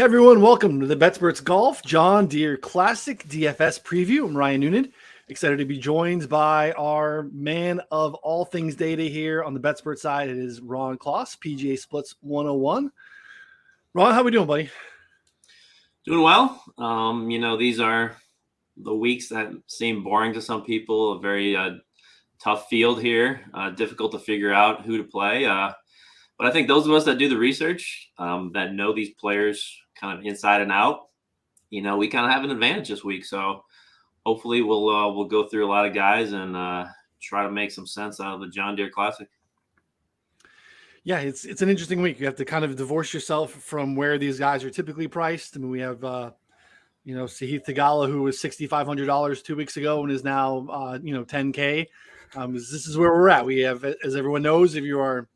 Hey everyone, welcome to the Betsperts Golf John Deere Classic DFS preview. I'm Ryan Noonan. Excited to be joined by our man of all things data here on the Betsperts side. It is Ron Klos, PGA Splits 101. Ron, how we doing, buddy? Doing well. These are the weeks that seem boring to some people. A very tough field here. Difficult to figure out who to play. But I think those of us that do the research, that know these players kind of inside and out, we kind of have an advantage this week. So hopefully we'll go through a lot of guys and try to make some sense out of the John Deere Classic. Yeah, it's an interesting week. You have to kind of divorce yourself from where these guys are typically priced. I mean, we have Sahith Theegala, who was $6,500 2 weeks ago and is now $10K. This is where we're at. We have, as everyone knows, if you are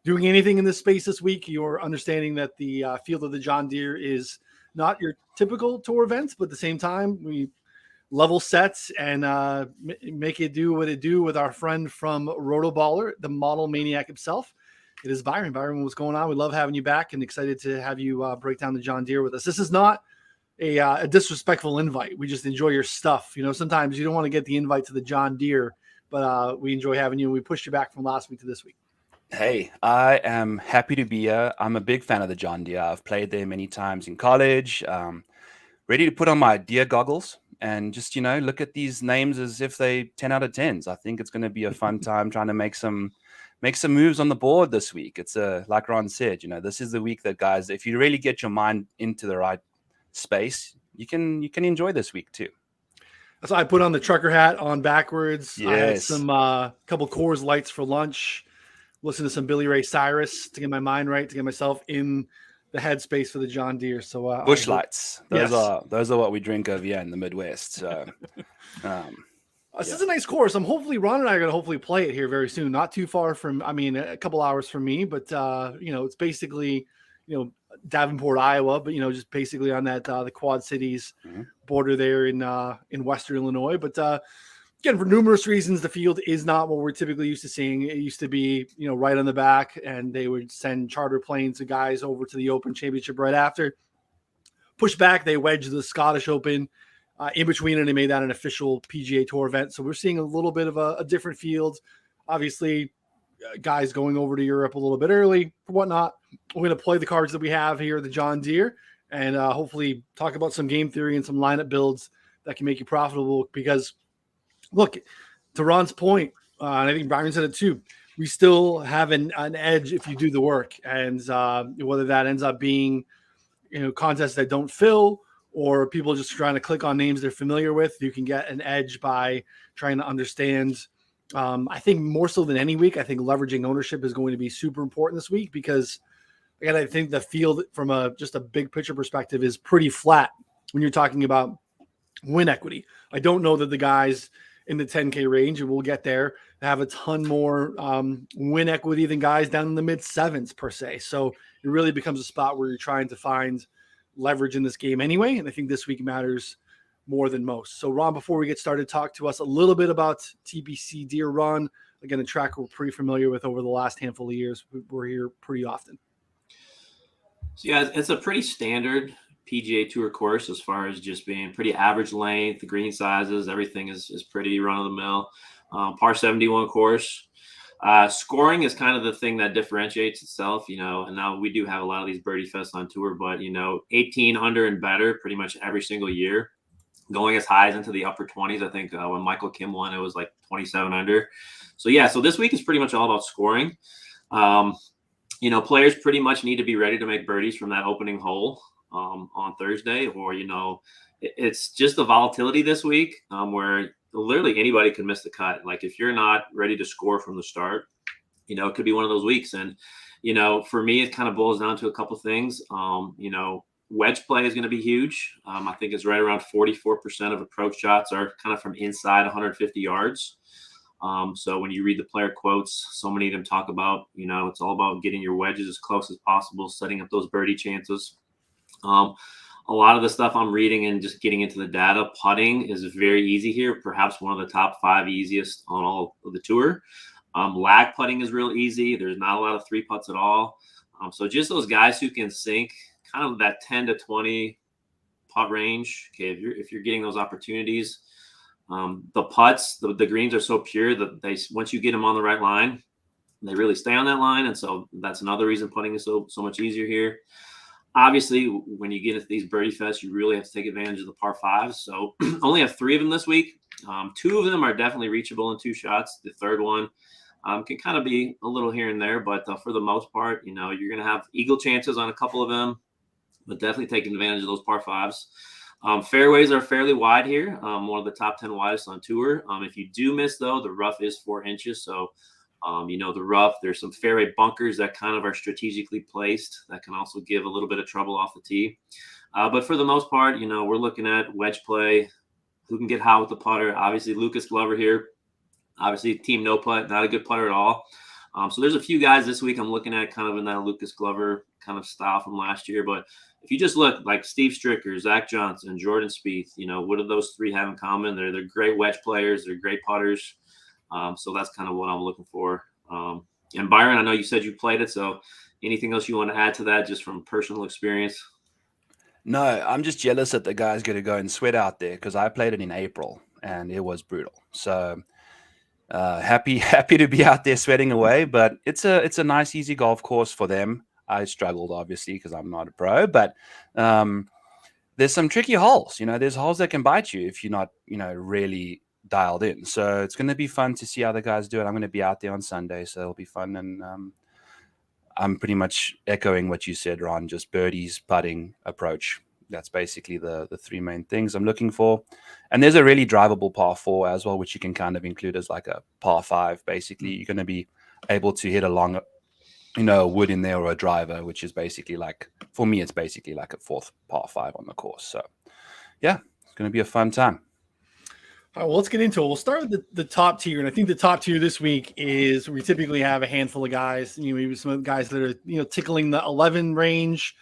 doing anything in this space this week, you're understanding that the field of the John Deere is not your typical tour events, but at the same time, we level sets and make it do what it do with our friend from Rotoballer, the model maniac himself. It is Byron. Byron, what's going on? We love having you back and excited to have you break down the John Deere with us. This is not a disrespectful invite. We just enjoy your stuff. Sometimes you don't want to get the invite to the John Deere, but we enjoy having you. And we pushed you back from last week to this week. Hey, I am happy to be here. I'm a big fan of the John Deere. I've played there many times in college. Ready to put on my Deere goggles and just, look at these names as if they 10 out of 10s. I think it's going to be a fun time trying to make some moves on the board this week. It's like Ron said, this is the week that guys, if you really get your mind into the right space, you can enjoy this week too. So I put on the trucker hat on backwards. Yes. I had some couple Coors Lights for lunch. Listen to some Billy Ray Cyrus to get my mind right, to get myself in the headspace for the John Deere. So Bush Lights, those are what we drink over here in the Midwest. So this is a nice course. Ron and I are going to play it here very soon. Not too far from, a couple hours from me, but it's basically Davenport, Iowa, but just basically on that the Quad Cities border there in Western Illinois. But again, for numerous reasons, the field is not what we're typically used to seeing. It used to be, right on the back, and they would send charter planes of guys over to the Open Championship right after. Push back, they wedged the Scottish Open in between, and they made that an official PGA Tour event. So we're seeing a little bit of a different field. Obviously, guys going over to Europe a little bit early, whatnot. We're going to play the cards that we have here at the John Deere and hopefully talk about some game theory and some lineup builds that can make you profitable because – look, to Ron's point, and I think Byron said it too, we still have an edge if you do the work. And whether that ends up being, contests that don't fill or people just trying to click on names they're familiar with, you can get an edge by trying to understand. I think more so than any week, I think leveraging ownership is going to be super important this week because, again, I think the field from just a big picture perspective is pretty flat when you're talking about win equity. I don't know that the guys in the 10K range, and we'll get there, have a ton more win equity than guys down in the mid sevens per se. So it really becomes a spot where you're trying to find leverage in this game anyway. And I think this week matters more than most. So Ron, before we get started, talk to us a little bit about TBC Deere Run. Again, a track we're pretty familiar with over the last handful of years. We're here pretty often. So yeah, it's a pretty standard PGA Tour course as far as just being pretty average length, the green sizes, everything is pretty run-of-the-mill. Par 71 course. Scoring is kind of the thing that differentiates itself, and now we do have a lot of these birdie fests on tour, but 18 under and better pretty much every single year, going as high as into the upper 20s. I think when Michael Kim won, it was like 27 under. So yeah, so this week is pretty much all about scoring. Players pretty much need to be ready to make birdies from that opening hole on Thursday, or it's just the volatility this week where literally anybody could miss the cut. Like if you're not ready to score from the start, it could be one of those weeks. And for me, it kind of boils down to a couple things. Wedge play is going to be huge. I think it's right around 44% of approach shots are kind of from inside 150 yards. So when you read the player quotes, so many of them talk about, it's all about getting your wedges as close as possible, setting up those birdie chances. A lot of the stuff I'm reading and just getting into the data, putting is very easy here. Perhaps one of the top 5 easiest on all of the tour. Lag putting is real easy. There's not a lot of 3 putts at all. So just those guys who can sink kind of that 10 to 20 putt range. Okay, if you're getting those opportunities, the putts, the greens are so pure that once you get them on the right line, they really stay on that line, and so that's another reason putting is so much easier here. Obviously, when you get into these birdie fests, you really have to take advantage of the par fives. So only have 3 of them this week. 2 of them are definitely reachable in 2 shots. The third one can kind of be a little here and there, but for the most part, you're going to have eagle chances on a couple of them, but definitely taking advantage of those par fives. Fairways are fairly wide here. One of the top 10 widest on tour. If you do miss, though, the rough is 4 inches. So, the rough, there's some fairway bunkers that kind of are strategically placed that can also give a little bit of trouble off the tee. But for the most part, we're looking at wedge play, who can get hot with the putter. Obviously, Lucas Glover here. Obviously, team no putt, not a good putter at all. So there's a few guys this week I'm looking at kind of in that Lucas Glover kind of style from last year. But if you just look like Steve Stricker, Zach Johnson, Jordan Spieth, what do those 3 have in common? They're great wedge players. They're great putters. So that's kind of what I'm looking for. And Byron, I know you said you played it. So anything else you want to add to that just from personal experience? No, I'm just jealous that the guy's going to go and sweat out there because I played it in April and it was brutal. So happy to be out there sweating away, but it's a nice, easy golf course for them. I struggled obviously because I'm not a pro, but there's some tricky holes. There's holes that can bite you if you're not, really dialed in. So it's going to be fun to see how the guys do it. I'm going to be out there on Sunday, so it'll be fun. And I'm pretty much echoing what you said, Ron, just birdies, putting, approach. That's basically the 3 main things I'm looking for. And there's a really drivable par 4 as well, which you can kind of include as like a par 5. Basically, you're going to be able to hit a long, a wood in there or a driver, which is basically like, for me, it's basically like a 4th par 5 on the course. So yeah, it's going to be a fun time. All right, well, let's get into it. We'll start with the top tier, and I think the top tier this week is we typically have a handful of guys. Maybe some guys that are tickling the 11 range.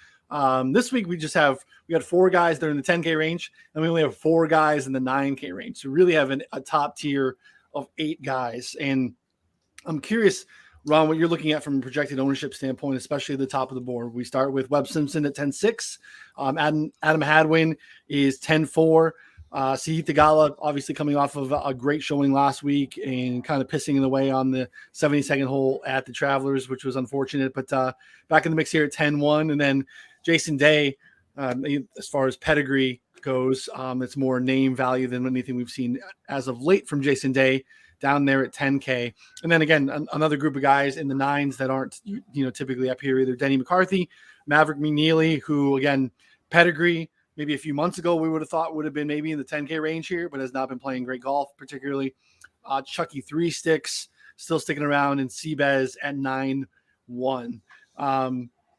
This week we got 4 guys that are in the 10K range, and we only have 4 guys in the 9K range. So we really have a top tier of 8 guys. And I'm curious, Ron, what you're looking at from a projected ownership standpoint, especially at the top of the board. We start with Webb Simpson at 10.6. Adam Hadwin is 10.4. Sahith Theegala, obviously coming off of a great showing last week and kind of pissing it away on the 72nd hole at the Travelers, which was unfortunate. But back in the mix here at 10.1. And then Jason Day, as far as pedigree goes, it's more name value than anything we've seen as of late from Jason Day, down there at 10K. And then again, another group of guys in the 9s that aren't typically up here, either Denny McCarthy, Maverick McNeely, who again, pedigree, maybe a few months ago we would have thought would have been maybe in the 10K range here, but has not been playing great golf, particularly. Chucky 3 Sticks still sticking around, and Seabez at 9.1.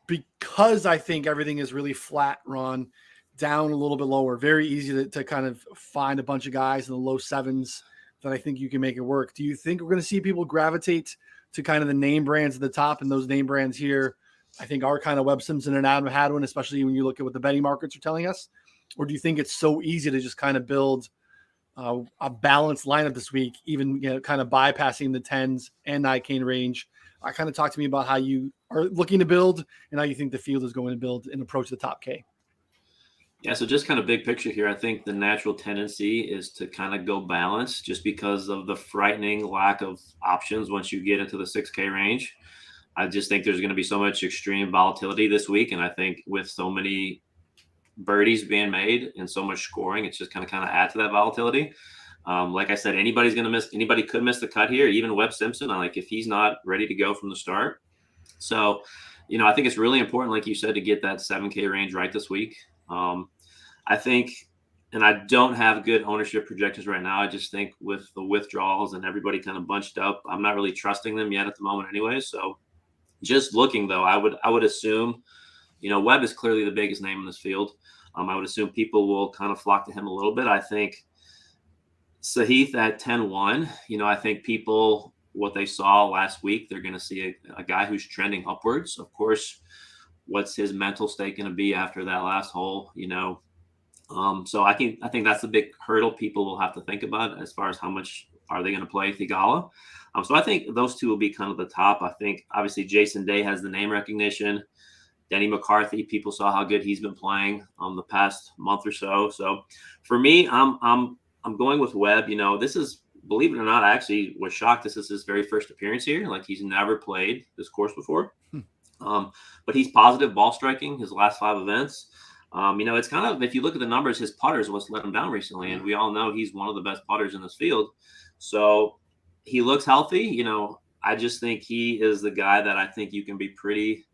Because I think everything is really flat, Ron, down a little bit lower. Very easy to kind of find a bunch of guys in the low 7s that I think you can make it work. Do you think we're going to see people gravitate to kind of the name brands at the top, and those name brands here I think are kind of Webb Simpson and Adam Hadwin, especially when you look at what the betting markets are telling us? Or do you think it's so easy to just kind of build a balanced lineup this week, even kind of bypassing the 10s and 9K range? Kind of talk to me about how you are looking to build and how you think the field is going to build and approach the top K. Yeah, so just kind of big picture here, I think the natural tendency is to kind of go balance just because of the frightening lack of options once you get into the 6K range. I just think there's going to be so much extreme volatility this week. And I think with so many birdies being made and so much scoring, it's just kind of add to that volatility. Like I said, anybody could miss the cut here, even Webb Simpson. If he's not ready to go from the start. So, I think it's really important, like you said, to get that 7K range right this week. I think, and I don't have good ownership projections right now. I just think with the withdrawals and everybody kind of bunched up, I'm not really trusting them yet at the moment anyway. So just looking though, I would assume, Webb is clearly the biggest name in this field. I would assume people will kind of flock to him a little bit. I think Sahith at 10.1, I think people, what they saw last week, they're going to see a guy who's trending upwards. Of course, what's his mental state going to be after that last hole, So I think that's the big hurdle people will have to think about as far as how much are they going to play Theegala. So I think those two will be kind of the top. I think obviously Jason Day has the name recognition. Denny McCarthy, people saw how good he's been playing the past month or so. So for me, I'm going with Webb. This is, believe it or not, I actually was shocked. This is his very first appearance here. Like, he's never played this course before. But he's positive ball striking his last 5 events. It's kind of, if you look at the numbers, his putters what's let him down recently. And we all know he's one of the best putters in this field. So he looks healthy. I just think he is the guy that I think you can be pretty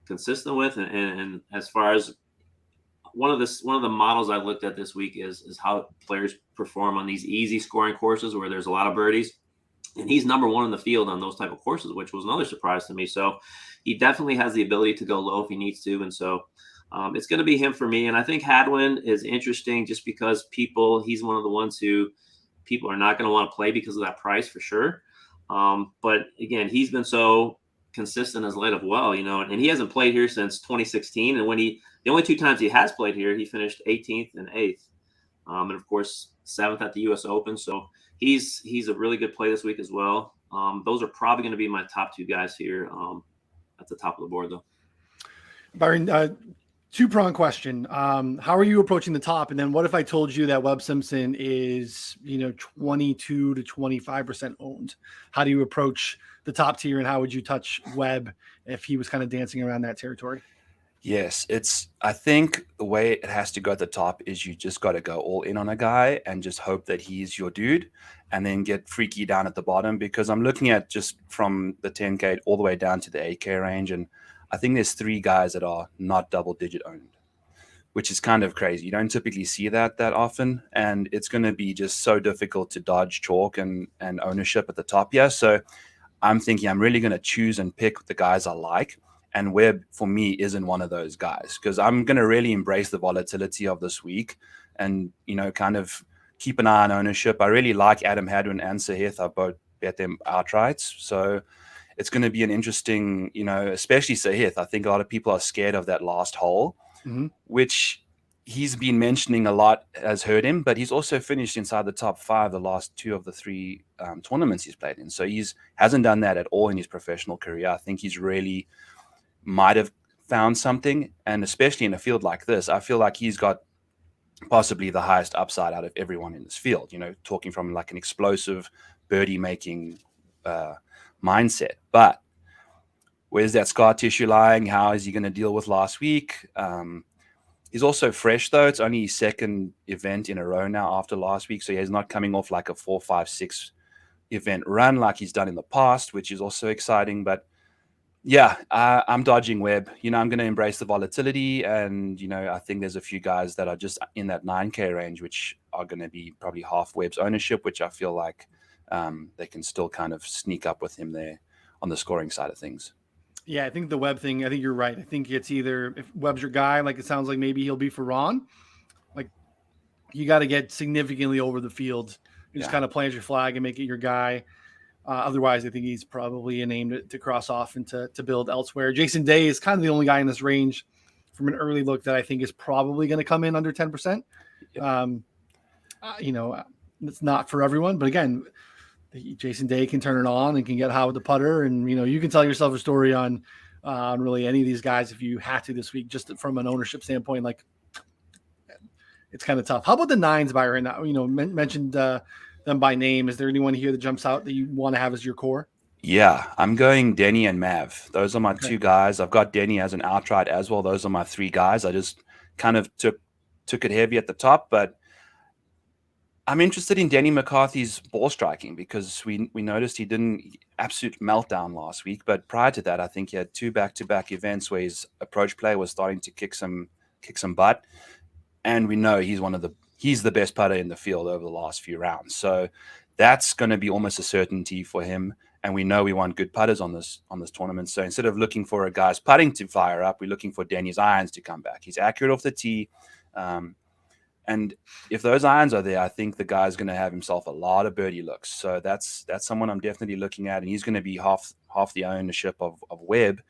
consistent with. And as far as one of the models I looked at this week is how players perform on these easy scoring courses where there's a lot of birdies. And he's number 1 in the field on those type of courses, which was another surprise to me. So he definitely has the ability to go low if he needs to. And so it's going to be him for me. And I think Hadwin is interesting just because he's one of the ones who people are not going to want to play because of that price for sure. But again, he's been so consistent as late of well, and he hasn't played here since 2016. And the only 2 times he has played here, he finished 18th and 8th. And of course, 7th at the US Open. So he's a really good play this week as well. Those are probably going to be my top 2 guys here at the top of the board, though. Byron, 2-prong question. How are you approaching the top? And then what if I told you that Webb Simpson is, 22 to 25% owned? How do you approach the top tier, and how would you touch Webb if he was kind of dancing around that territory? Yes, I think the way it has to go at the top is you just got to go all in on a guy and just hope that he's your dude, and then get freaky down at the bottom, because I'm looking at just from the 10K all the way down to the 8K range. And I think there's 3 guys that are not double-digit owned, which is kind of crazy. You don't typically see that often, and it's going to be just so difficult to dodge chalk and ownership at the top here. So I'm thinking I'm really going to choose and pick the guys I like, and Webb for me isn't one of those guys, because I'm going to really embrace the volatility of this week and, kind of keep an eye on ownership. I really like Adam Hadwin and Sahith. I both bet them outright. So it's going to be an interesting, especially Sahith. I think a lot of people are scared of that last hole, which he's been mentioning a lot has hurt him, but he's also finished inside the top 5 the last 2 of the 3 tournaments he's played in. So hasn't done that at all in his professional career. I think he's really might have found something. And especially in a field like this, I feel like he's got possibly the highest upside out of everyone in this field, talking from like an explosive birdie making mindset. But where's that scar tissue lying? How is he going to deal with last week? He's also fresh, though. It's only his 2nd event in a row now after last week. So he's not coming off like a 4, 5, 6 event run like he's done in the past, which is also exciting. But yeah, I'm dodging Webb. I'm going to embrace the volatility. And, I think there's a few guys that are just in that 9K range, which are going to be probably half Webb's ownership, which I feel like they can still kind of sneak up with him there on the scoring side of things. Yeah, I think the Webb thing, I think you're right. I think it's either, if Webb's your guy, like it sounds like maybe he'll be for Ron, like you got to get significantly over the field and just kind of plant your flag and make it your guy. Otherwise, I think he's probably a name to cross off and to build elsewhere. Jason Day is kind of the only guy in this range from an early look that I think is probably going to come in under 10%. Yep. It's not for everyone, but again, Jason Day can turn it on and can get hot with the putter. And, you can tell yourself a story on really any of these guys if you had to this week, just from an ownership standpoint. Like, it's kind of tough. How about the 9s, Byron? Mentioned them by name. Is there anyone here that jumps out that you want to have as your core? Yeah, I'm going Denny and Mav. Those are my 2 guys. I've got Denny as an outright as well. Those are my 3 guys. I just kind of took it heavy at the top, but I'm interested in Denny McCarthy's ball striking because we noticed he didn't absolute meltdown last week. But prior to that, I think he had 2 back-to-back events where his approach play was starting to kick some butt. And we know he's the best putter in the field over the last few rounds. So that's going to be almost a certainty for him. And we know we want good putters on this tournament. So instead of looking for a guy's putting to fire up, we're looking for Denny's irons to come back. He's accurate off the tee. And if those irons are there, I think the guy's going to have himself a lot of birdie looks. So that's someone I'm definitely looking at. And he's going to be half the ownership of Webb.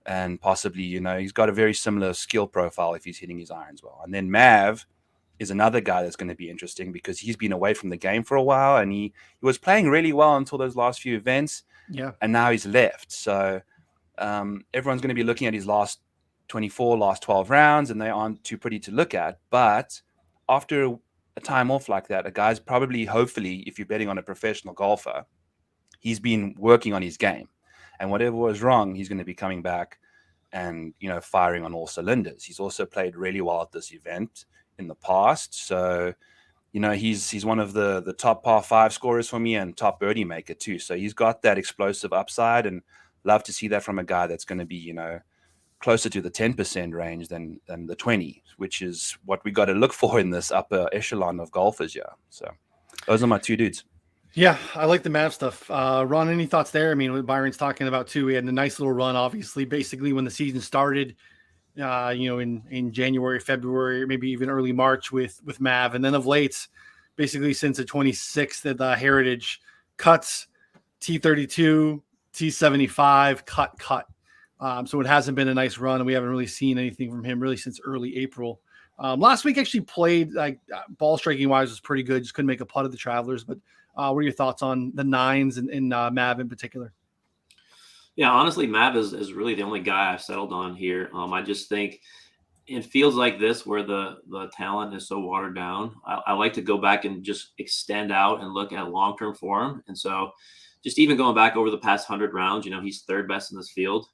And possibly, he's got a very similar skill profile if he's hitting his irons well. And then Mav is another guy that's going to be interesting because he's been away from the game for a while. And he was playing really well until those last few events. Yeah. And now he's left. So everyone's going to be looking at his last 24 last 12 rounds, and they aren't too pretty to look at. But after a time off like that, a guy's probably, hopefully, if you're betting on a professional golfer, he's been working on his game. And whatever was wrong, he's going to be coming back and, firing on all cylinders. He's also played really well at this event in the past. So, he's one of the top par 5 scorers for me and top birdie maker too. So he's got that explosive upside, and love to see that from a guy that's going to be, closer to the 10% range than the 20, which is what we got to look for in this upper echelon of golfers. Yeah. So those are my two dudes. Yeah, I like the Mav stuff. Ron, any thoughts there? I mean, what Byron's talking about too, we had a nice little run, obviously, basically when the season started, in January, February, maybe even early March with Mav. And then of late, basically since the 26th at the Heritage, cuts, T32, T75, cut. So it hasn't been a nice run, and we haven't really seen anything from him really since early April. Last week actually played, ball striking wise was pretty good. Just couldn't make a putt at the Travelers. But what are your thoughts on the nines and Mav in particular? Yeah, honestly, Mav is really the only guy I've settled on here. I just think in fields like this where the talent is so watered down, I like to go back and just extend out and look at long-term form. And so just even going back over the past 100 rounds, he's third best in this field.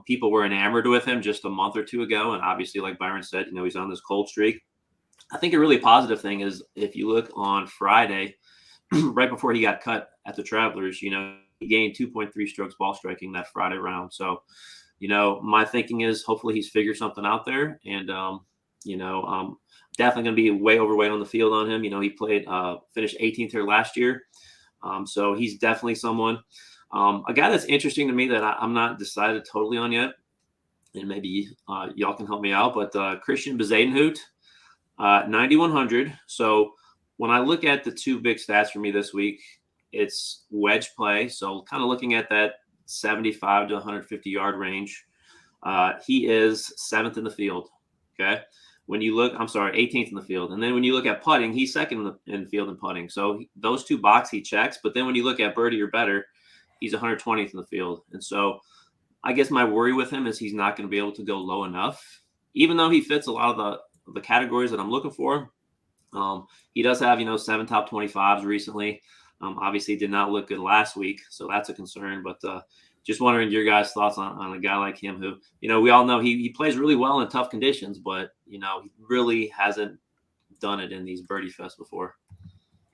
People were enamored with him just a month or two ago. And obviously, like Byron said, he's on this cold streak. I think a really positive thing is if you look on Friday, right before he got cut at the Travelers, he gained 2.3 strokes ball striking that Friday round. So, my thinking is hopefully he's figured something out there. And, definitely going to be way overweight on the field on him. He played, finished 18th here last year. So he's definitely someone. A guy that's interesting to me that I'm not decided totally on yet, and maybe y'all can help me out, but Christian Bezuidenhout, 9,100. So when I look at the two big stats for me this week, it's wedge play. So kind of looking at that 75 to 150 yard range. He is 7th in the field. Okay. When you look, 18th in the field. And then when you look at putting, he's second in the field in putting. So those two boxes he checks. But then when you look at birdie or better, he's 120th in the field. And so I guess my worry with him is he's not going to be able to go low enough, even though he fits a lot of the categories that I'm looking for. He does have, 7 top 25s recently. Obviously did not look good last week. So that's a concern, but just wondering your guys' thoughts on a guy like him who, we all know he plays really well in tough conditions, but, he really hasn't done it in these birdie fests before.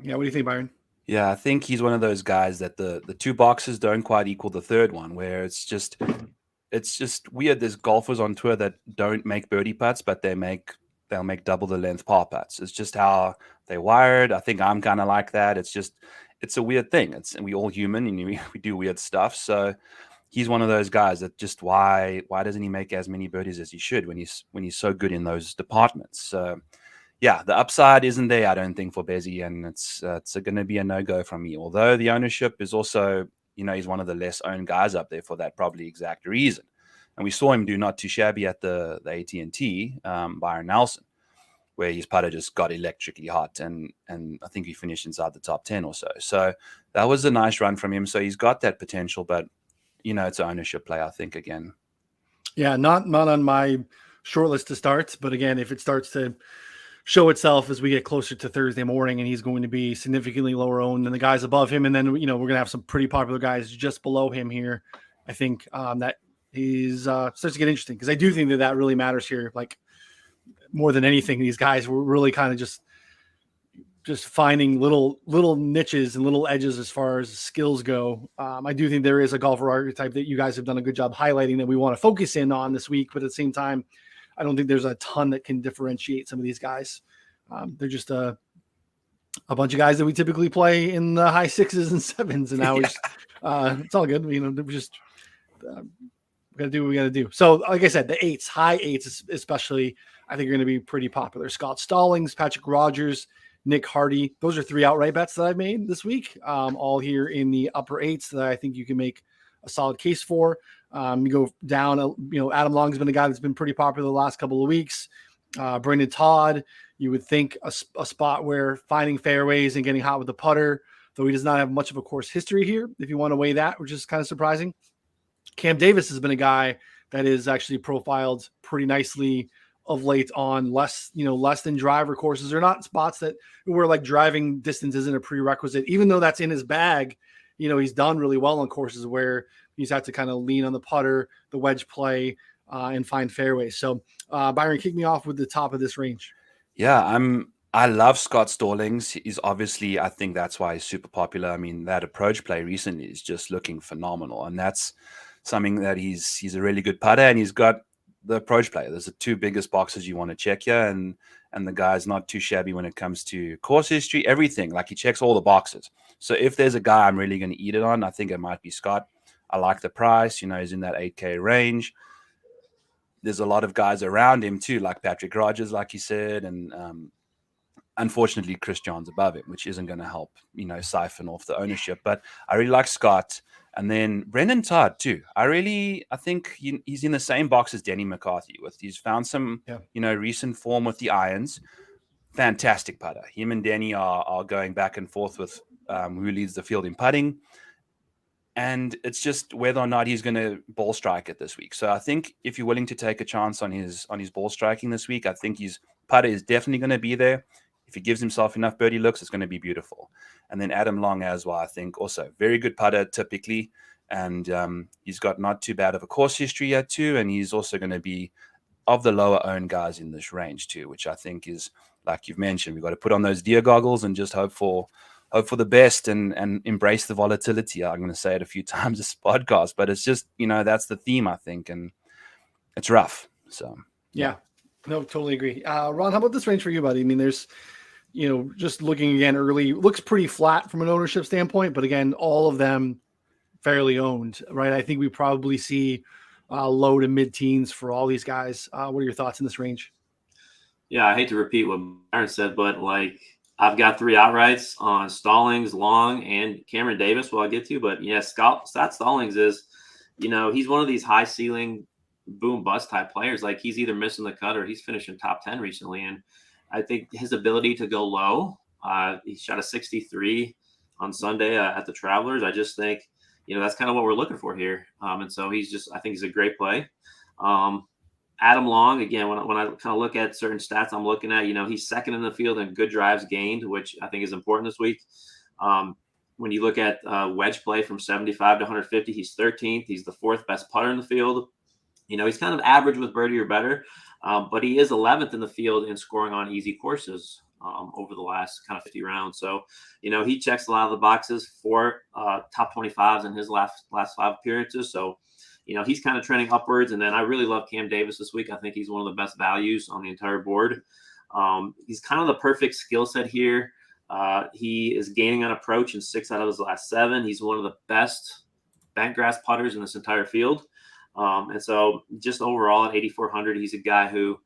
Yeah. What do you think, Byron? Yeah, I think he's one of those guys that the two boxes don't quite equal the third one, where it's just weird. There's golfers on tour that don't make birdie putts, but they'll make double the length par putts. It's just how they're wired. I think I'm kind of like that. It's a weird thing. And we all human, and we do weird stuff. So he's one of those guys that just why doesn't he make as many birdies as he should when he's so good in those departments? So yeah, the upside isn't there, I don't think, for Bezzy, and it's going to be a no-go from me. Although the ownership is also, he's one of the less owned guys up there for that probably exact reason. And we saw him do not too shabby at the AT&T, Byron Nelson, where his putter just got electrically hot, and I think he finished inside the top 10 or so. So that was a nice run from him. So he's got that potential, but it's an ownership play, I think, again. Yeah, not on my short list to start, but again, if it starts to show itself as we get closer to Thursday morning, and he's going to be significantly lower owned than the guys above him, and then we're going to have some pretty popular guys just below him here. I think that he's starts to get interesting, because I do think that really matters here. Like, more than anything, these guys were really kind of just finding little niches and little edges as far as skills go. I do think there is a golfer archetype that you guys have done a good job highlighting that we want to focus in on this week, but at the same time, I don't think there's a ton that can differentiate some of these guys. They're just a bunch of guys that we typically play in the high 6s and 7s, and now it's all good. We just we got to do what we got to do. So, like I said, the 8s, high 8s especially, I think are going to be pretty popular. Scott Stallings, Patrick Rogers, Nick Hardy. Those are 3 outright bets that I've made this week, all here in the upper 8s that I think you can make a solid case for. You go down, Adam Long's been a guy that's been pretty popular the last couple of weeks. Brendan Todd, you would think a spot where finding fairways and getting hot with the putter, though he does not have much of a course history here, if you want to weigh that, which is kind of surprising. Cam Davis has been a guy that is actually profiled pretty nicely of late on less than driver courses. They're not spots where like driving distance isn't a prerequisite, even though that's in his bag. He's done really well on courses where he's had to kind of lean on the putter, the wedge play, and find fairways. So Byron, kick me off with the top of this range. Yeah, I love Scott Stallings. He's obviously, I think that's why he's super popular. I mean, that approach play recently is just looking phenomenal. And that's something that he's a really good putter, and he's got the approach play. There's the two biggest boxes you want to check here. And the guy's not too shabby when it comes to course history, everything. Like, he checks all the boxes. So if there's a guy I'm really going to eat it on, I think it might be Scott. I like the price. He's in that 8K range. There's a lot of guys around him too, like Patrick Rogers, like you said, and unfortunately Chris John's above him, which isn't going to help, siphon off the ownership. But I really like Scott, and then Brendan Todd too. I think he's in the same box as Denny McCarthy. He's found some, recent form with the irons. Fantastic putter. Him and Denny are going back and forth with who leads the field in putting. And it's just whether or not he's going to ball strike it this week. So I think if you're willing to take a chance on his ball striking this week, I think his putter is definitely going to be there. If he gives himself enough birdie looks, it's going to be beautiful. And then Adam Long as well, I think also very good putter typically. And he's got not too bad of a course history yet too. And he's also going to be of the lower owned guys in this range too, which I think is, like you've mentioned, we've got to put on those deer goggles and just hope for the best and embrace the volatility. I'm going to say it a few times this podcast, but it's just, that's the theme, I think, and it's rough. So, yeah. No, totally agree. Ron, how about this range for you, buddy? I mean, there's, just looking again early, looks pretty flat from an ownership standpoint, but again, all of them fairly owned, right? I think we probably see low to mid-teens for all these guys. What are your thoughts in this range? Yeah, I hate to repeat what Byron said, but I've got 3 outrights on Stallings, Long, and Cameron Davis. I'll get to, but yeah, Scott Stallings is, he's one of these high ceiling boom bust type players. Like, he's either missing the cut or he's finishing top 10 recently. And I think his ability to go low, he shot a 63 on Sunday at the Travelers. I just think, that's kind of what we're looking for here. And so I think he's a great play. Adam Long, again, when I kind of look at certain stats I'm looking at, he's second in the field in good drives gained, which I think is important this week. When you look at wedge play from 75 to 150, he's 13th. He's the 4th best putter in the field. He's kind of average with birdie or better, but he is 11th in the field in scoring on easy courses over the last kind of 50 rounds. So, he checks a lot of the boxes for top 25s in his last 5 appearances. So, he's kind of trending upwards. And then I really love Cam Davis this week. I think he's one of the best values on the entire board. He's kind of the perfect skill set here. He is gaining on approach in 6 out of his last 7. He's one of the best bent grass putters in this entire field. And so just overall at 8,400, he's a guy who,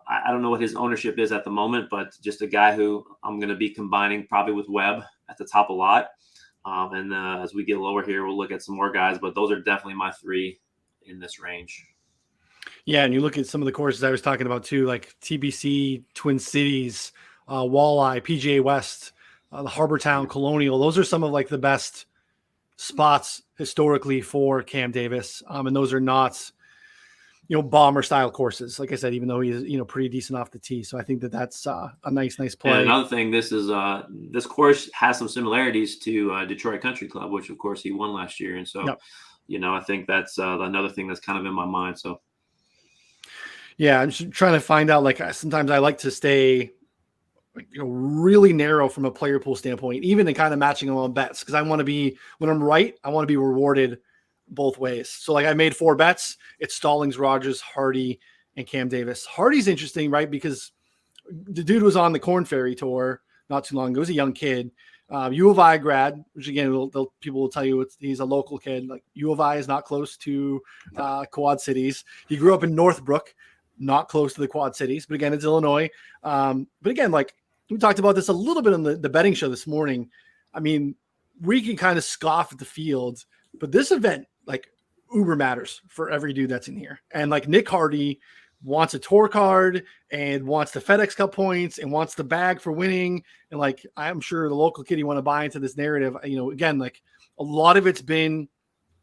I don't know what his ownership is at the moment, but just a guy who I'm going to be combining probably with Webb at the top a lot. And as we get lower here, we'll look at some more guys, but those are definitely my 3 in this range. Yeah, and you look at some of the courses I was talking about too, like TBC, Twin Cities, Walleye, PGA West, the Harbortown, Colonial. Those are some of like the best spots historically for Cam Davis. And those are not, bomber style courses. Like I said, even though he's, pretty decent off the tee. So I think that's a nice play. And another thing, this course has some similarities to Detroit Country Club, which of course he won last year. And so, yep. I think that's another thing that's kind of in my mind. So. Yeah. I'm just trying to find out, like, sometimes I like to stay, really narrow from a player pool standpoint, even in kind of matching them on bets. Cause I want to be, when I'm right, I want to be rewarded both ways. So like I made 4 bets. It's Stallings, Rogers, Hardy, and Cam Davis. Hardy's interesting, right? Because the dude was on the Corn Ferry Tour not too long ago. He was a young kid, U of I grad, which again, people will tell you he's a local kid. Like U of I is not close to Quad Cities. He grew up in Northbrook, not close to the Quad Cities, but again, it's Illinois. But again, like we talked about this a little bit on the betting show this morning. I mean, we can kind of scoff at the field, but this event, like, uber matters for every dude that's in here. And like Nick Hardy wants a tour card and wants the FedEx Cup points and wants the bag for winning. And like, I'm sure the local kid you want to buy into this narrative, again, like a lot of it's been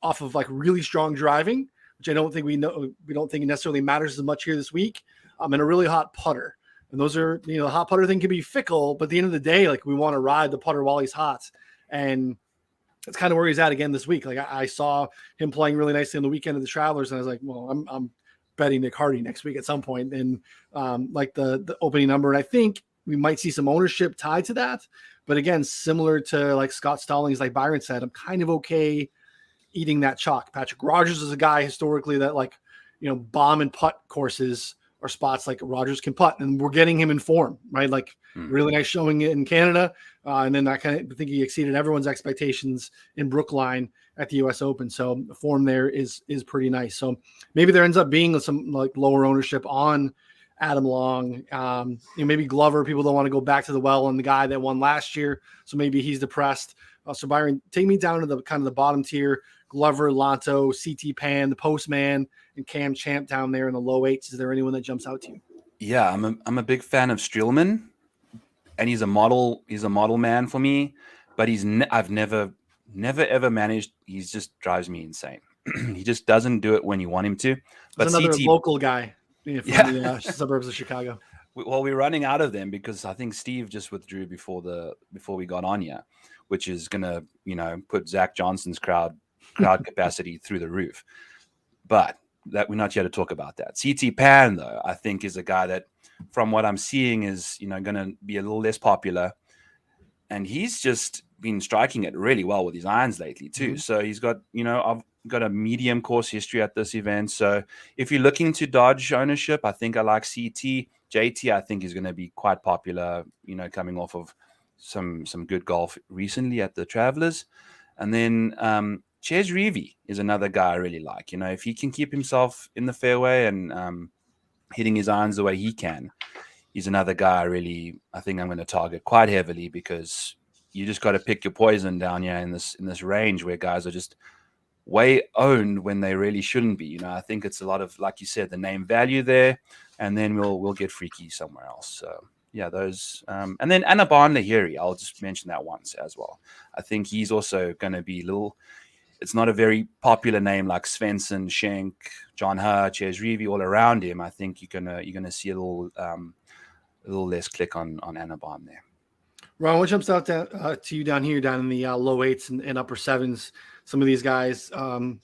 off of like really strong driving. which I don't think we don't think it necessarily matters as much here this week, and a really hot putter. And those are, the hot putter thing can be fickle, but at the end of the day, like, we want to ride the putter while he's hot. And that's kind of where he's at again this week. Like, I saw him playing really nicely on the weekend of the Travelers, and I was like, well, I'm betting Nick Hardy next week at some point. And like the opening number, and I think we might see some ownership tied to that. But again, similar to like Scott Stallings, like Byron said, I'm kind of okay eating that chalk. Patrick Rogers is a guy historically that, like, bomb and putt courses or spots like Rogers can putt, and we're getting him in form, right? Like, really nice showing in Canada. And then I think he exceeded everyone's expectations in Brookline at the US Open. So the form there is pretty nice. So maybe there ends up being some like lower ownership on Adam Long. Maybe Glover, people don't want to go back to the well on the guy that won last year. So maybe he's depressed. So Byron, take me down to the kind of the bottom tier: Glover, Lanto, CT Pan, the Postman, and Cam Champ down there in the low eights. Is there anyone that jumps out to you? Yeah, I'm a big fan of Streelman, and he's a model man for me. But I've never ever managed. He just drives me insane. He just doesn't do it when you want him to. But There's another CT, local guy from the suburbs of Chicago. Well, we're running out of them because I think Steve just withdrew before we got on here, which is gonna put Zach Johnson's crowd capacity through the roof. But that we're not here to talk about that. CT Pan, though, I think is a guy that, from what I'm seeing, is going to be a little less popular, and he's just been striking it really well with his irons lately too. So he's got I've got a medium course history at this event. So if you're looking to dodge ownership, I think I like CT. JT, I think, is going to be quite popular. Coming off of some good golf recently at the Travelers, and then Ches Reavie is another guy I really like. If he can keep himself in the fairway and hitting his irons the way he can, he's another guy I think I'm going to target quite heavily, because you just got to pick your poison down here in this range where guys are just way owned when they really shouldn't be. I think it's a lot of, like you said, the name value there, and then we'll get freaky somewhere else. So yeah, those and then Anaban Lahiri, I'll just mention that once as well. I think he's also going to be it's not a very popular name like Svensson, Schenk, John Hurt, Ches Reavie all around him. I think you're gonna see a little less click on Anaban there. Ron, what jumps out to you down here, down in the low eights and upper sevens? Some of these guys, look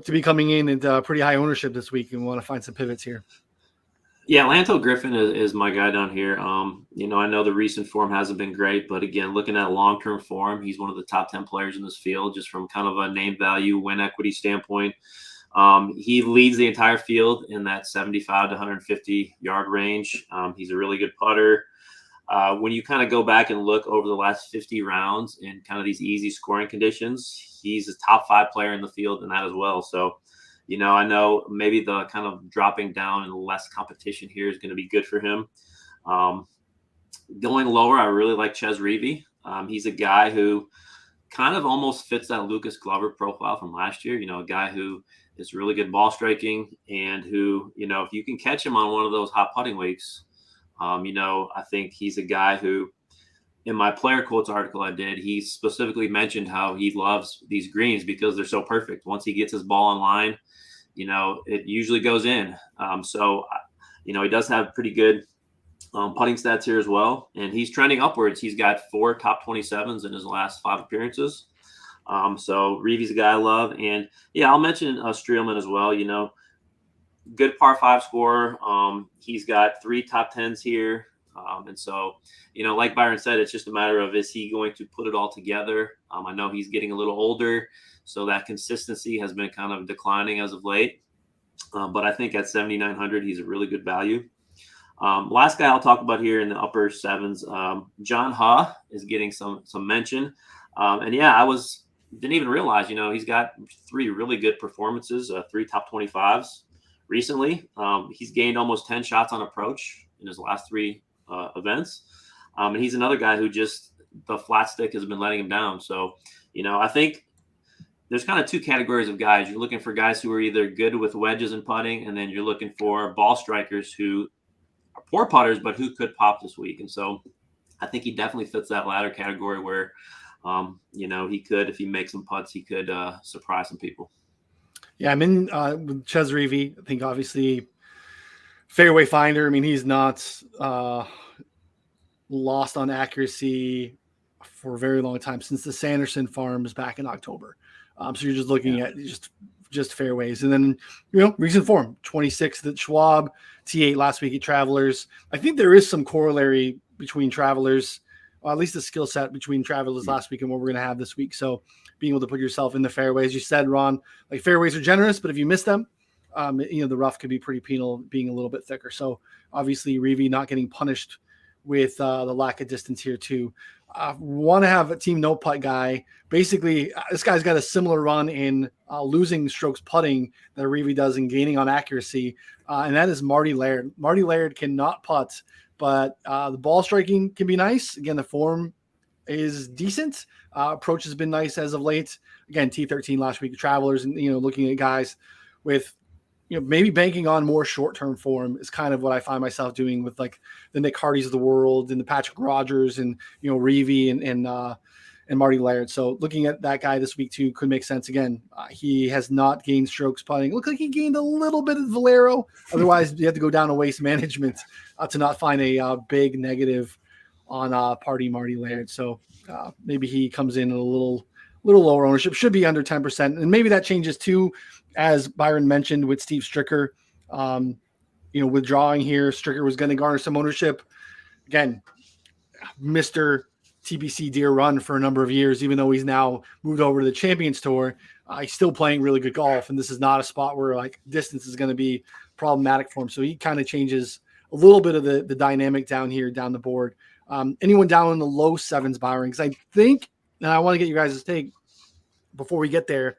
to be coming in at pretty high ownership this week, and want to find some pivots here. Yeah, Lanto Griffin is my guy down here. I know the recent form hasn't been great, but again, looking at long-term form, he's one of the top 10 players in this field, just from kind of a name value, win equity standpoint. He leads the entire field in that 75 to 150 yard range. He's a really good putter. When you kind of go back and look over the last 50 rounds in kind of these easy scoring conditions, he's a top 5 player in the field in that as well. So, I know maybe the kind of dropping down and less competition here is going to be good for him. Going lower, I really like Ches Reavie. He's a guy who kind of almost fits that Lucas Glover profile from last year. A guy who is really good ball striking, and who, if you can catch him on one of those hot putting weeks, I think he's a guy who, in my player quotes article I did, he specifically mentioned how he loves these greens because they're so perfect. Once he gets his ball in line, it usually goes in. He does have pretty good putting stats here as well, and he's trending upwards. He's got 4 top 27s in his last 5 appearances. So Reavie's a guy I love, and yeah, I'll mention Streelman as well. Good par 5 scorer. He's got 3 top 10s here. And so, like Byron said, it's just a matter of, is he going to put it all together? I know he's getting a little older, so that consistency has been kind of declining as of late. But I think at 7,900, he's a really good value. Last guy I'll talk about here in the upper sevens, John Ha is getting some mention. And yeah, didn't even realize, he's got 3 really good performances, 3 top 25s recently. He's gained almost 10 shots on approach in his last 3 events. And he's another guy who just, the flat stick has been letting him down. So, I think there's kind of 2 categories of guys. You're looking for guys who are either good with wedges and putting, and then you're looking for ball strikers who are poor putters, but who could pop this week. And so I think he definitely fits that latter category where, he could, if he makes some putts, he could surprise some people. Yeah, I'm in with Ches Reavie. I think obviously fairway finder. I mean, he's not lost on accuracy for a very long time since the Sanderson farms back in October. So you're just looking at just fairways. And then, recent form, 26th at Schwab, T8 last week at Travelers. I think there is some corollary between Travelers, or at least the skill set between Travelers last week and what we're going to have this week. So being able to put yourself in the fairways, you said, Ron, like fairways are generous, but if you miss them, the rough could be pretty penal being a little bit thicker. So obviously Reavie not getting punished with the lack of distance here too. Want to have a team no putt guy. Basically, this guy's got a similar run in losing strokes putting that Reavie does in gaining on accuracy, and that is Marty Laird. Marty Laird cannot putt, but the ball striking can be nice. Again, the form is decent. Approach has been nice as of late. Again, T13 last week, Travelers, and looking at guys with maybe banking on more short-term form is kind of what I find myself doing with like the Nick Hardys of the world and the Patrick Rogers and Reavie and Marty Laird. So looking at that guy this week too could make sense. Again, he has not gained strokes putting. Looked like he gained a little bit of Valero. Otherwise, you have to go down to waste management to not find a big negative on Marty Laird. So maybe he comes in a little lower ownership, should be under 10%. And maybe that changes too, as Byron mentioned with Steve Stricker, withdrawing here. Stricker was going to garner some ownership. Again, Mr. TPC Deere run for a number of years, even though he's now moved over to the Champions Tour. He's still playing really good golf, and this is not a spot where like distance is going to be problematic for him. So he kind of changes a little bit of the dynamic down here, down the board. Anyone down in the low sevens, Byron? Because I think, and I want to get you guys' take before we get there.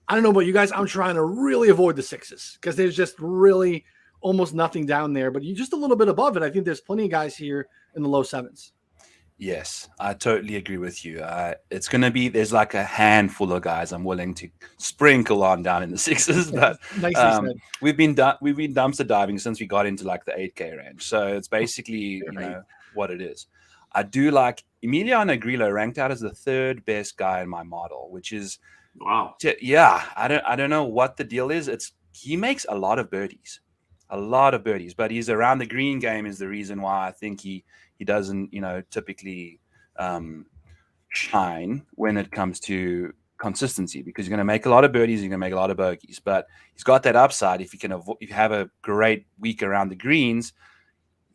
I don't know about you guys. I'm trying to really avoid the sixes because there's just really almost nothing down there. But you just a little bit above it. I think there's plenty of guys here in the low sevens. Yes, I totally agree with you. It's going to be, there's like a handful of guys I'm willing to sprinkle on down in the sixes, but we've been dumpster diving since we got into like the 8K range. So it's basically, what it is. I do like Emiliano Grillo ranked out as the third best guy in my model, which is, wow. Yeah. I don't know what the deal is. He makes a lot of birdies, but his around the green game is the reason why I think he doesn't, typically shine when it comes to consistency, because you're going to make a lot of birdies, you're going to make a lot of bogeys, but he's got that upside. If you have a great week around the greens,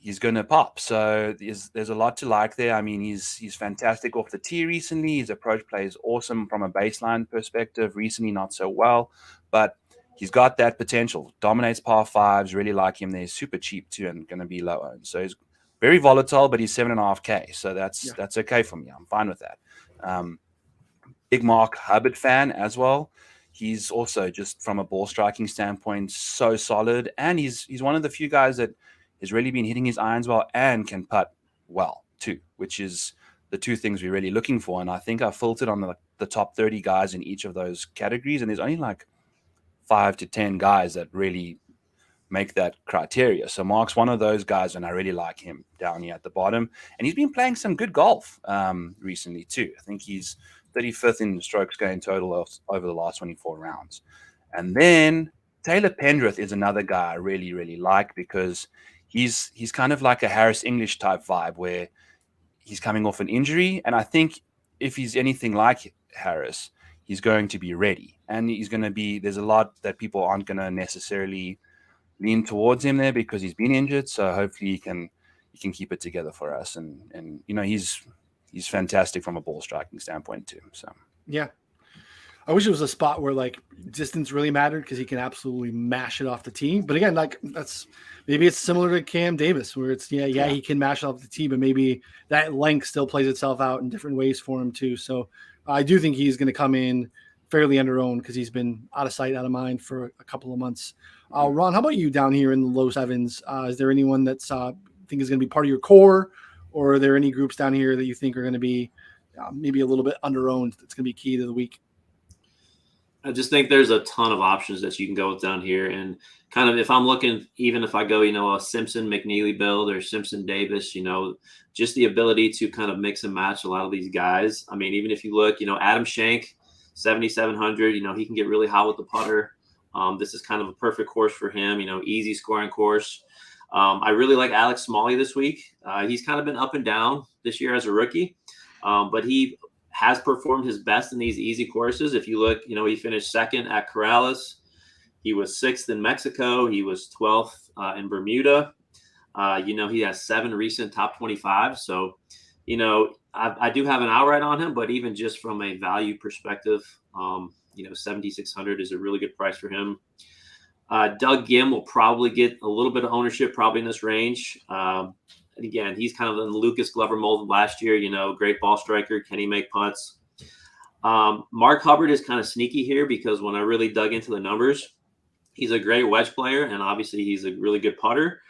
he's going to pop. So there's a lot to like there. I mean, he's fantastic off the tee recently. His approach play is awesome from a baseline perspective. Recently, not so well, but he's got that potential. Dominates par fives. Really like him. They're super cheap too and going to be low owned. So he's very volatile, but he's 7.5K. So that's okay for me. I'm fine with that. Big Mark Hubbard fan as well. He's also just from a ball striking standpoint, so solid. And he's one of the few guys that has really been hitting his irons well and can putt well too, which is the two things we're really looking for. And I think I filtered on the top 30 guys in each of those categories. And there's only like 5 to 10 guys that really make that criteria. So Mark's one of those guys, and I really like him down here at the bottom. And he's been playing some good golf recently too. I think he's 35th in strokes gained total over the last 24 rounds. And then Taylor Pendreth is another guy I really, really like, because he's kind of like a Harris English type vibe where he's coming off an injury. And I think if he's anything like Harris, he's going to be ready. And he's going to be, there's a lot that people aren't going to necessarily lean towards him there because he's been injured. So hopefully he can keep it together for us. And he's fantastic from a ball striking standpoint too. So, yeah. I wish it was a spot where like distance really mattered, because he can absolutely mash it off the tee. But again, like maybe it's similar to Cam Davis, where it's he can mash it off the tee, but maybe that length still plays itself out in different ways for him too. So I do think he's going to come in fairly under owned, because he's been out of sight, out of mind for a couple of months. Ron, how about you down here in the low sevens? Is there anyone that's think is going to be part of your core, or are there any groups down here that you think are going to be maybe a little bit under owned that's going to be key to the week? I just think there's a ton of options that you can go with down here. And kind of, if I'm looking, even if I go, a Simpson McNeely build or Simpson Davis, just the ability to kind of mix and match a lot of these guys. I mean, even if you look, Adam Shank, 7,700, he can get really hot with the putter. This is kind of a perfect course for him, easy scoring course. I really like Alex Smalley this week. He's kind of been up and down this year as a rookie, but he has performed his best in these easy courses. If you look, he finished second at Corrales. He was 6th in Mexico. He was 12th in Bermuda. He has 7 recent top 25. So, I do have an outright on him, but even just from a value perspective, 7,600 is a really good price for him. Doug Gim will probably get a little bit of ownership, probably in this range. And again, he's kind of in the Lucas Glover mold of last year, great ball striker. Can he make putts? Mark Hubbard is kind of sneaky here because when I really dug into the numbers, he's a great wedge player, and obviously he's a really good putter.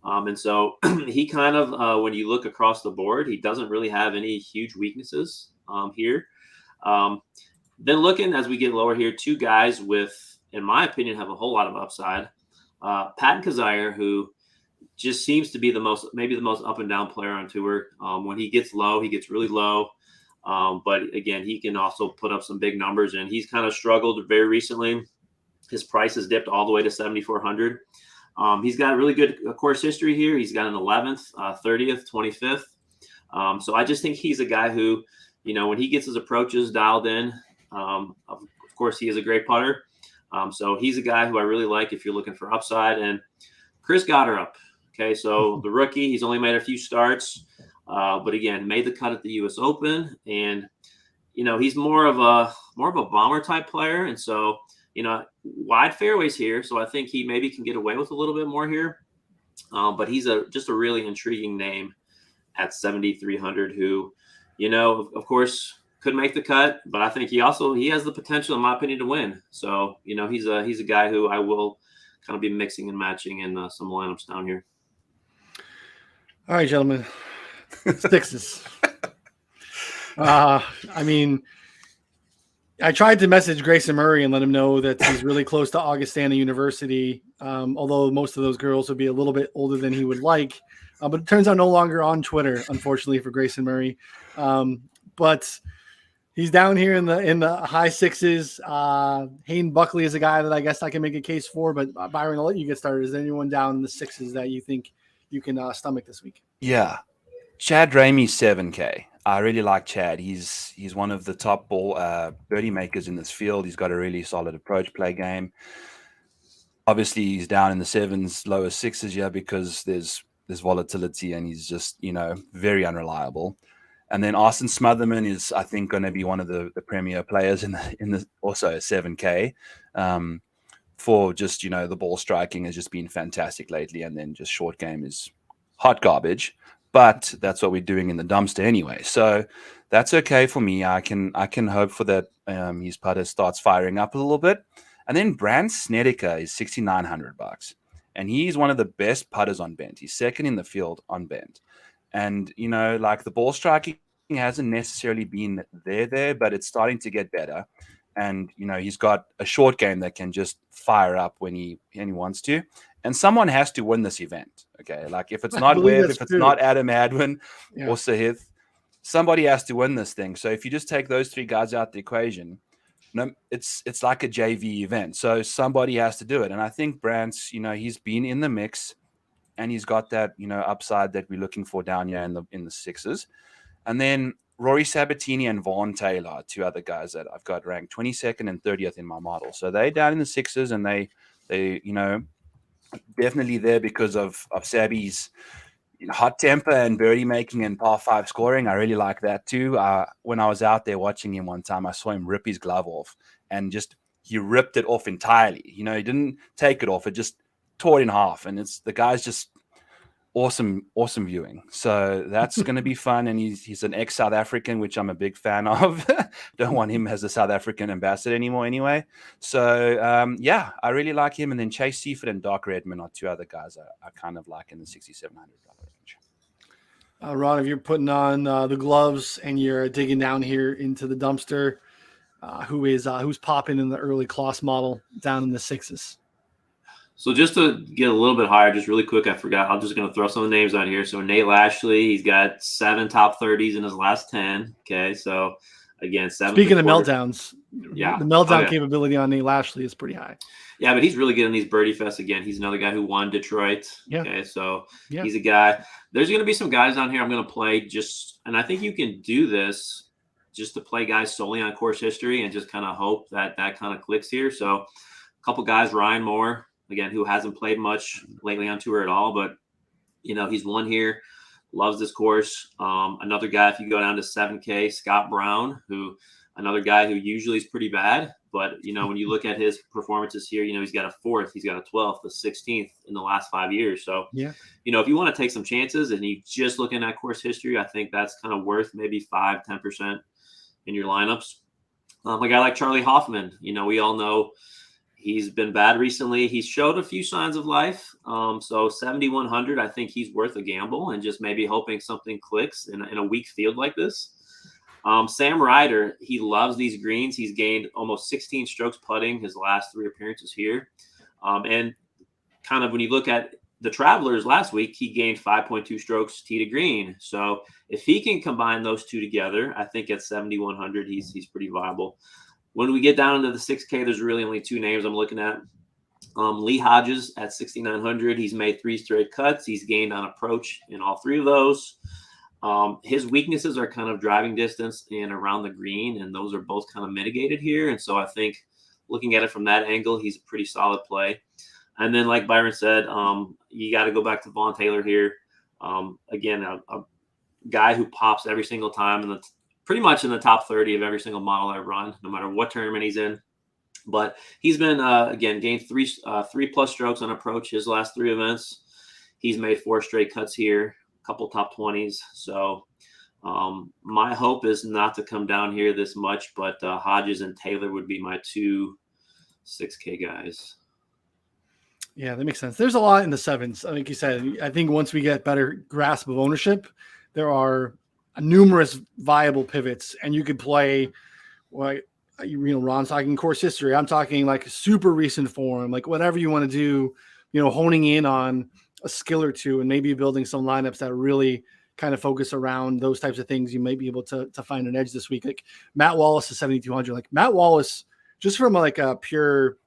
And so he kind of, when you look across the board, he doesn't really have any huge weaknesses here. Then looking as we get lower here, 2 guys with, in my opinion, have a whole lot of upside. Patton Cazire, who just seems to be maybe the most up and down player on tour. When he gets low, he gets really low. But again, he can also put up some big numbers, and he's kind of struggled very recently. His price has dipped all the way to 7,400. He's got a really good course history here. He's got an 11th, 30th, 25th. So I just think he's a guy who, when he gets his approaches dialed in, of course, he is a great putter. So he's a guy who I really like if you're looking for upside. And Chris Goddard. Okay, so the rookie, he's only made a few starts, but again, made the cut at the U.S. Open, and he's more of a bomber type player, and so wide fairways here. So I think he maybe can get away with a little bit more here, but he's just a really intriguing name at 7,300. Who, of course, could make the cut, but I think he has the potential, in my opinion, to win. So he's a guy who I will kind of be mixing and matching in some lineups down here. All right, gentlemen. Sixes. I tried to message Grayson Murray and let him know that he's really close to Augustana University, although most of those girls would be a little bit older than he would like. But it turns out no longer on Twitter, unfortunately, for Grayson Murray. But he's down here in the high sixes. Hayden Buckley is a guy that I guess I can make a case for. But Byron, I'll let you get started. Is there anyone down in the sixes that you think you can stomach this week? Yeah. Chad Ramey, 7K. I really like Chad. He's one of the top birdie makers in this field. He's got a really solid approach play game. Obviously, he's down in the 7s, lower 6s, because there's volatility, and he's just, very unreliable. And then Austin Smotherman is, I think, going to be one of the premier players in the also 7K. For just, the ball striking has just been fantastic lately, and then just short game is hot garbage. But that's what we're doing in the dumpster anyway. So that's okay for me. I can hope for that his putter starts firing up a little bit. And then Brant Snedeker is $6,900. And he's one of the best putters on bent. He's second in the field on bent. And, the ball striking hasn't necessarily been there, but it's starting to get better. And, he's got a short game that can just fire up when he wants to. And someone has to win this event. Okay. If it's not Webb, if it's not Adam Hadwin or Sahith, somebody has to win this thing. So if you just take those 3 guys out the equation, it's like a JV event. So somebody has to do it. And I think Brant's, he's been in the mix, and he's got that, upside that we're looking for down here in the sixes. And then Rory Sabatini and Vaughn Taylor are 2 other guys that I've got ranked 22nd and 30th in my model. So they're down in the sixes, and they definitely there because of Sabby's hot temper and birdie making and par 5 scoring. I really like that too. When I was out there watching him one time, I saw him rip his glove off, and he ripped it off entirely. He didn't take it off. It just tore it in half, and the guy's just awesome viewing. So that's going to be fun. And he's an ex-South African, which I'm a big fan of. Don't want him as a South African ambassador anymore anyway. So I really like him. And then Chase Seaford and Doc Redmond are 2 other guys I kind of like in the $6,700 range. Ron, if you're putting on the gloves and you're digging down here into the dumpster, who's popping in the early Klos model down in the sixes? So just to get a little bit higher, just really quick, I forgot. I'm just going to throw some of the names out here. So Nate Lashley, he's got 7 top 30s in his last 10. Okay, so again, 7. Speaking of meltdowns, yeah, the meltdown capability on Nate Lashley is pretty high. Yeah, but he's really good in these birdie fests again. He's another guy who won Detroit. Yeah. Okay, so Yeah. he's a guy. There's going to be some guys on here I'm going to play and I think you can do this just to play guys solely on course history and just kind of hope that kind of clicks here. So a couple guys, Ryan Moore, again, who hasn't played much lately on tour at all, but he's won here, loves this course. Another guy, if you go down to 7K, Scott Brown, another guy who usually is pretty bad. But, when you look at his performances here, he's got a 4th, he's got a 12th, a 16th in the last 5 years. So, yeah, if you want to take some chances and you just looking at course history, I think that's kind of worth maybe 5-10% in your lineups. A guy like Charlie Hoffman, we all know he's been bad recently. He's showed a few signs of life. So 7,100, I think he's worth a gamble and just maybe hoping something clicks in a weak field like this. Sam Ryder, he loves these greens. He's gained almost 16 strokes putting his last 3 appearances here. And kind of when you look at the Travelers last week, he gained 5.2 strokes tee to green. So if he can combine those two together, I think at 7,100, he's pretty viable. When we get down into the 6K, there's really only 2 names I'm looking at. Lee Hodges at 6,900. He's made 3 straight cuts. He's gained on approach in all 3 of those. His weaknesses are kind of driving distance and around the green, and those are both kind of mitigated here. And so I think looking at it from that angle, he's a pretty solid play. And then, like Byron said, you got to go back to Vaughn Taylor here. Again, a guy who pops every single time, and pretty much in the top 30 of every single model I run, no matter what tournament he's in. But he's been, again, gained 3 plus strokes on approach his last 3 events. He's made 4 straight cuts here, a couple top 20s. So my hope is not to come down here this much, but Hodges and Taylor would be my 2 6K guys. Yeah, that makes sense. There's a lot in the 7s. Like you said, I think once we get better grasp of ownership, there are numerous viable pivots, and you could play, Ron's talking course history. I'm talking like super recent form, like whatever you want to do, honing in on a skill or 2 and maybe building some lineups that really kind of focus around those types of things. You might be able to find an edge this week. Like Matt Wallace is 7,200. Like Matt Wallace, just from a pure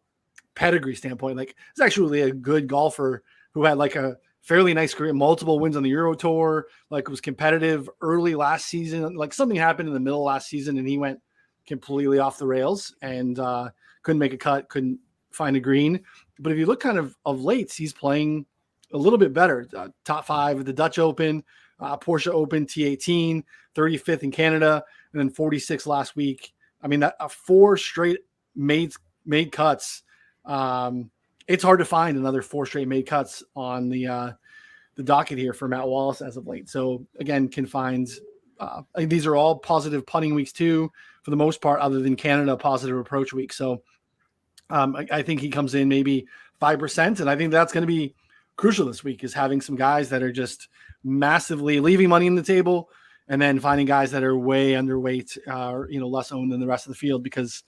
pedigree standpoint, like it's actually a good golfer who had like a fairly nice career, multiple wins on the Euro Tour, like was competitive early last season. Like something happened in the middle of last season and he went completely off the rails and couldn't make a cut, couldn't find a green. But if you look kind of late, he's playing a little bit better. Top 5 at the Dutch Open, Porsche Open, T18, 35th in Canada, and then 46 last week. I mean, that 4 straight made cuts. It's hard to find another 4 straight made cuts on the docket here for Matt Wallace as of late. So again, can find I think these are all positive putting weeks too, for the most part, other than Canada, positive approach week. So I think he comes in maybe 5%, and I think that's going to be crucial this week, is having some guys that are just massively leaving money on the table, and then finding guys that are way underweight, or less owned than the rest of the field, because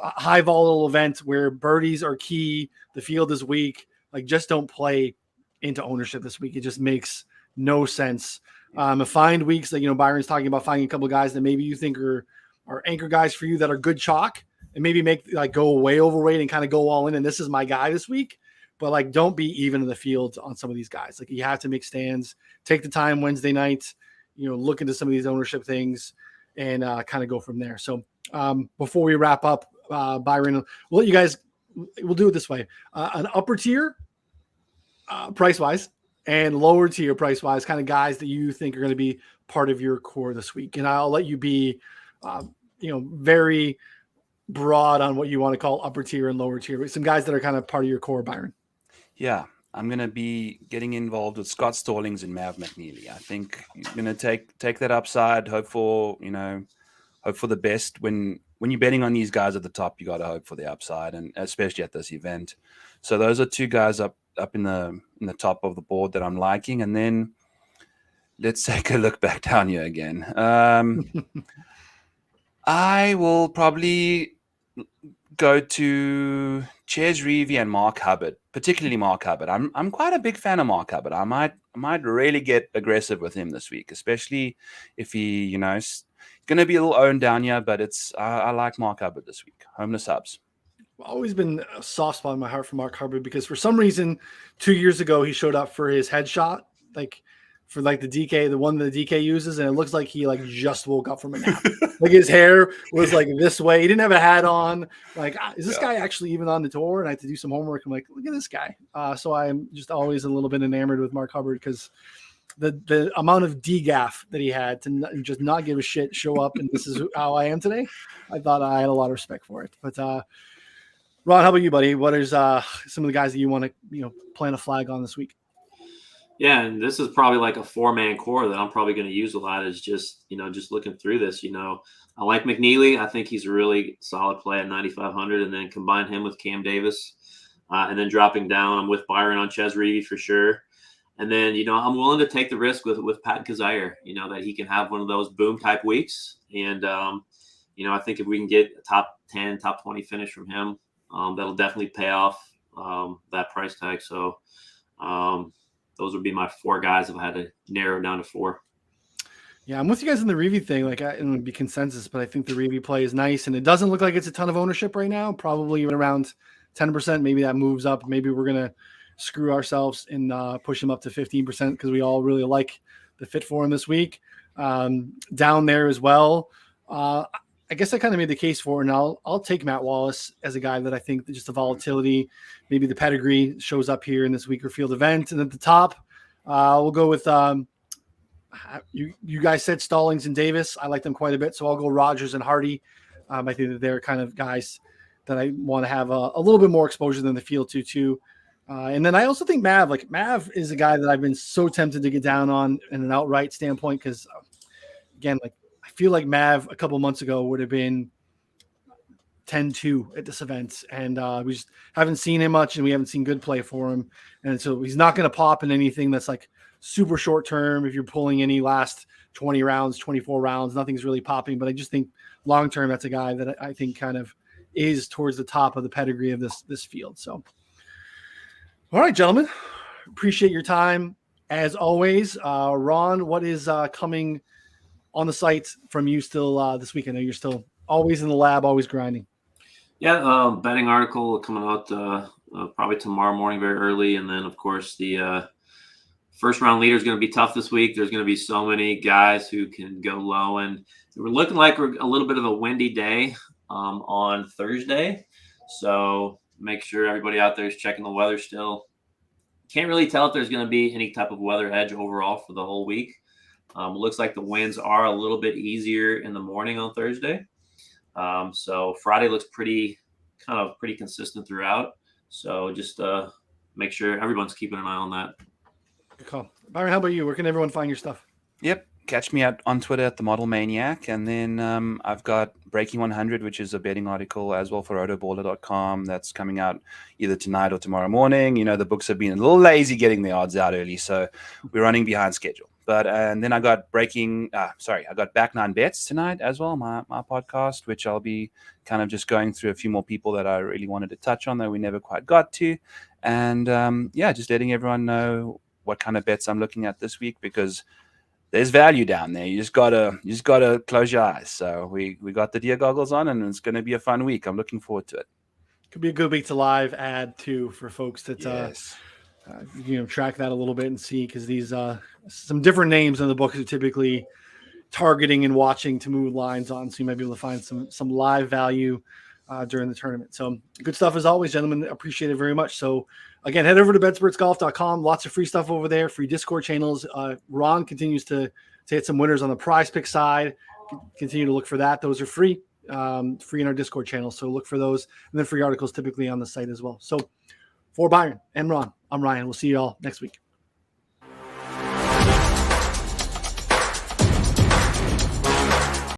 a high volatile event where birdies are key, the field is weak. Like, just don't play into ownership this week. It just makes no sense. Find weeks that, Byron's talking about, finding a couple of guys that maybe you think are anchor guys for you that are good chalk, and maybe make go way overweight and kind of go all in. And this is my guy this week, but don't be even in the field on some of these guys. Like, you have to make stands, take the time Wednesday night, look into some of these ownership things and kind of go from there. So before we wrap up, Byron, we'll let you guys, we'll do it this way. An upper tier price-wise and lower tier price-wise, kind of guys that you think are going to be part of your core this week. And I'll let you be, very broad on what you want to call upper tier and lower tier. Some guys that are kind of part of your core, Byron. Yeah, I'm going to be getting involved with Scott Stallings and Mav McNeely. I think you're going to take that upside, hope for the best. When you're betting on these guys at the top, you got to hope for the upside, and especially at this event. So those are 2 guys up in the top of the board that I'm liking. And then let's take a look back down here again. I will probably go to Ches Reavie and Mark Hubbard, particularly Mark Hubbard. I'm quite a big fan of Mark Hubbard. I might really get aggressive with him this week, especially if he, going to be a little owned down here, but I like Mark Hubbard this week. Homeless Hubs. always been a soft spot in my heart for Mark Hubbard because for some reason 2 years ago he showed up for his headshot, like for like the DK, the one that the DK uses, and it looks like he like just woke up from a nap. Like his hair was like this way. He didn't have a hat on. Like, is this guy actually even on the tour? And I had to do some homework. I'm like, look at this guy. So I'm just always a little bit enamored with Mark Hubbard because the amount of degaff that he had to just not give a shit, show up, and this is how I am today. I thought I had a lot of respect for it. But Ron, how about you, buddy? What is some of the guys that you want to plant a flag on this week? Yeah, and this is probably like a 4-man core that I'm probably going to use a lot. Is just just looking through this. I like McNeely. I think he's a really solid play at 9,500, and then combine him with Cam Davis, and then dropping down, I'm with Byron on Ches Reavie for sure. And then I'm willing to take the risk with Patton Cazire. That he can have one of those boom type weeks, and I think if we can get a top 10, top 20 finish from him, that'll definitely pay off that price tag. So. Those would be my 4 guys if I had to narrow down to 4. Yeah, I'm with you guys in the Reavie thing. Like, it would be consensus, but I think the Reavie play is nice, and it doesn't look like it's a ton of ownership right now. Probably around 10%. Maybe that moves up. Maybe we're gonna screw ourselves and push him up to 15% because we all really like the fit for him this week. Down there as well. I guess I kind of made the case for it, and I'll take Matt Wallace as a guy that I think that just the volatility, maybe the pedigree shows up here in this weaker field event. And at the top, we'll go with you guys said Stallings and Davis. I like them quite a bit, so I'll go Rogers and Hardy. I think that they're kind of guys that I want to have a little bit more exposure than the field too. And then I also think Mav is a guy that I've been so tempted to get down on in an outright standpoint because, again, like, I feel like Mav a couple months ago would have been 10-2 at this event, and we just haven't seen him much, and we haven't seen good play for him, and so he's not going to pop in anything that's like super short term. If you're pulling any last 20 rounds, 24 rounds, nothing's really popping. But I just think long term, that's a guy that I think kind of is towards the top of the pedigree of this field. So, all right, gentlemen, appreciate your time as always. Ron, what is coming on the site from you still this week? I know you're still always in the lab, always grinding. Yeah, betting article coming out probably tomorrow morning very early. And then, of course, the first round leader is going to be tough this week. There's going to be so many guys who can go low. And we're looking like we're a little bit of a windy day on Thursday. So make sure everybody out there is checking the weather still. Can't really tell if there's going to be any type of weather edge overall for the whole week. Looks like the winds are a little bit easier in the morning on Thursday. So Friday looks pretty consistent throughout. So just make sure everyone's keeping an eye on that. Good call. Byron, how about you? Where can everyone find your stuff? Yep. Catch me on Twitter at the Model Maniac. And then I've got Breaking 100, which is a betting article as well for rotoballer.com. That's coming out either tonight or tomorrow morning. The books have been a little lazy getting the odds out early, so we're running behind schedule. But and then I got I got Back Nine Bets tonight as well, my podcast, which I'll be kind of just going through a few more people that I really wanted to touch on that we never quite got to. And just letting everyone know what kind of bets I'm looking at this week, because there's value down there. You just gotta close your eyes. So we got the deer goggles on, and it's going to be a fun week. I'm looking forward to it. Could be a good week to live add too for folks that yes. Track that a little bit and see, because these some different names in the books are typically targeting and watching to move lines on, so you might be able to find some live value during the tournament. So good stuff as always, gentlemen. Appreciate it very much. So again, head over to betspertsgolf.com. Lots of free stuff over there, free Discord channels. Ron continues to hit some winners on the prize pick side. Continue to look for that. Those are free in our Discord channel. So look for those, and then free articles typically on the site as well. So for Byron and Ron, I'm Ryan. We'll see you all next week.